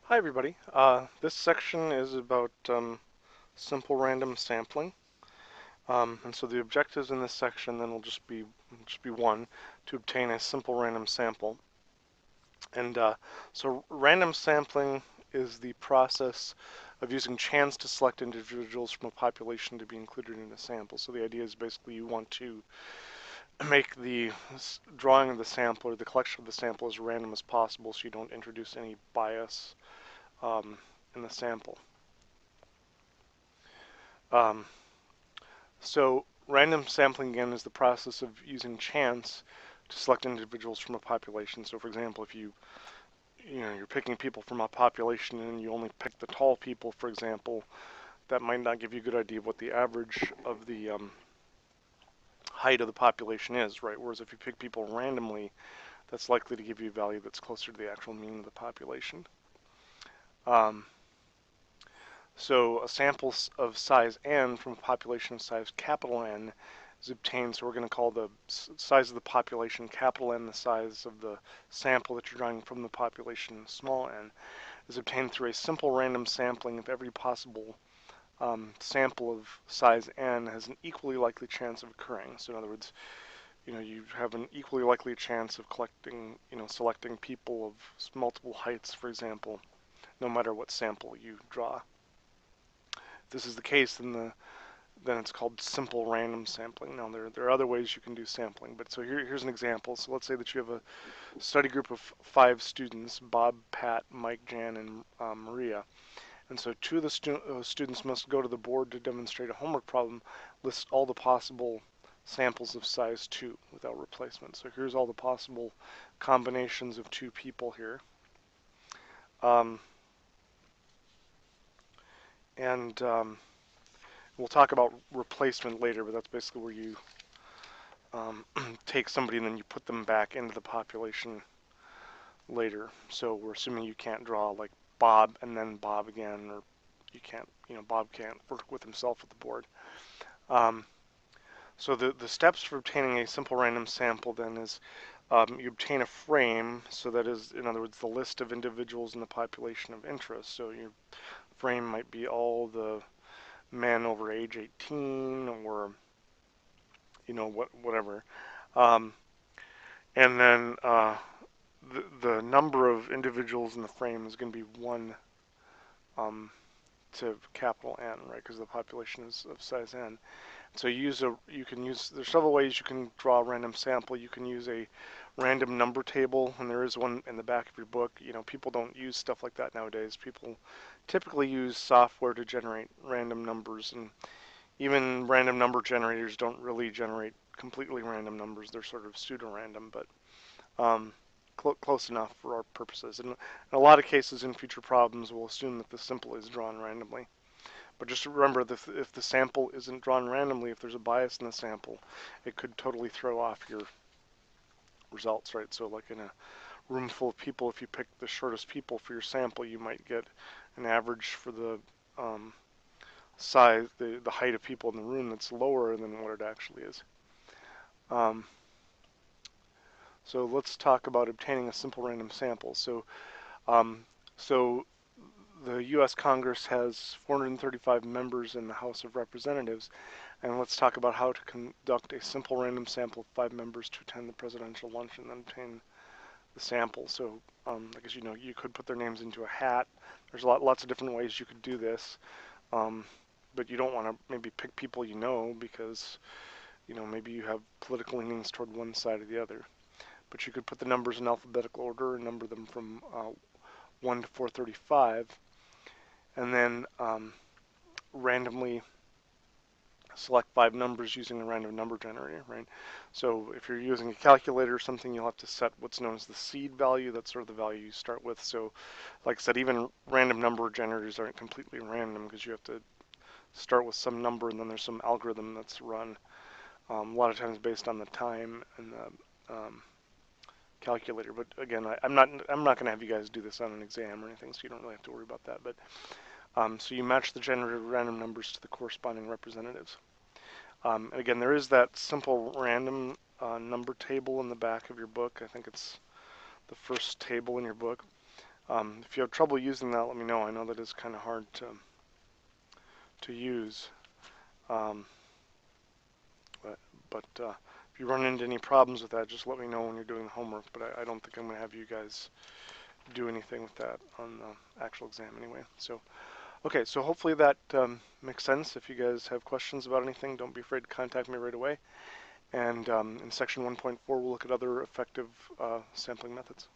Hi everybody. This section is about simple random sampling, and so the objectives in this section then will just be one, to obtain a simple random sample. And so random sampling is the process of using chance to select individuals from a population to be included in a sample. So the idea is basically you want to make the drawing of the sample or the collection of the sample as random as possible, so you don't introduce any bias um, in the sample. Um, so random sampling again is the process of using chance to select individuals from a population. So for example, if you're picking people from a population and you only pick the tall people, for example, that might not give you a good idea of what the average of the height of the population is, right? Whereas if you pick people randomly, that's likely to give you a value that's closer to the actual mean of the population. Um, So a sample of size n from a population of size capital N is obtained. So we're going to call the size of the population capital N, the size of the sample that you're drawing from the population small n, is obtained through a simple random sampling of every possible sample of size n has an equally likely chance of occurring. So in other words, you have an equally likely chance of collecting, selecting people of multiple heights, for example, no matter what sample you draw. If this is the case, then it's called simple random sampling. Now there are other ways you can do sampling, but so here's an example. So let's say that you have a study group of 5 students: Bob, Pat, Mike, Jan, and Maria. And so two of the students must go to the board to demonstrate a homework problem. List all the possible samples of size 2 without replacement. So here's all the possible combinations of 2 people here. Um, and we'll talk about replacement later, but that's basically where you take somebody and then you put them back into the population later. So we're assuming you can't draw like Bob and then Bob again, or you can't, Bob can't work with himself at the board. Um, so the steps for obtaining a simple random sample then is you obtain a frame. So that is, in other words, the list of individuals in the population of interest. So your frame might be all the men over age 18, or whatever. Um, and then the number of individuals in the frame is going to be 1 to capital N, right? Because the population is of size n. So there's several ways you can draw a random sample. You can use a random number table, and there is one in the back of your book. People don't use stuff like that nowadays. People typically use software to generate random numbers, and even random number generators don't really generate completely random numbers. They're sort of pseudo-random, but close enough for our purposes. And in a lot of cases in future problems, we'll assume that the sample is drawn randomly. But just remember that if the sample isn't drawn randomly, if there's a bias in the sample, it could totally throw off your results, right? So like in a room full of people, if you pick the shortest people for your sample, you might get an average for the size, the height of people in the room that's lower than what it actually is. Um, so let's talk about obtaining a simple random sample. Um, so the U.S. Congress has 435 members in the House of Representatives, and let's talk about how to conduct a simple random sample of 5 members to attend the presidential luncheon and then obtain the sample. So I guess you could put their names into a hat. There's lots of different ways you could do this, but you don't want to maybe pick people because maybe you have political leanings toward one side or the other. But you could put the numbers in alphabetical order and number them from 1 to 435, and then randomly select 5 numbers using a random number generator, right? So if you're using a calculator or something, you'll have to set what's known as the seed value. That's sort of the value you start with. So like I said, even random number generators aren't completely random because you have to start with some number and then there's some algorithm that's run a lot of times based on the time and the calculator. But again, I'm not going to have you guys do this on an exam or anything, so you don't really have to worry about that. But so you match the generated random numbers to the corresponding representatives. And again, there is that simple random number table in the back of your book. I think it's the first table in your book. If you have trouble using that, let me know. I know that is kind of hard to use. Um, but if you run into any problems with that, just let me know when you're doing the homework. But I don't think I'm going to have you guys do anything with that on the actual exam anyway. So, okay, so hopefully that makes sense. If you guys have questions about anything, don't be afraid to contact me right away. And in section 1.4, we'll look at other effective sampling methods.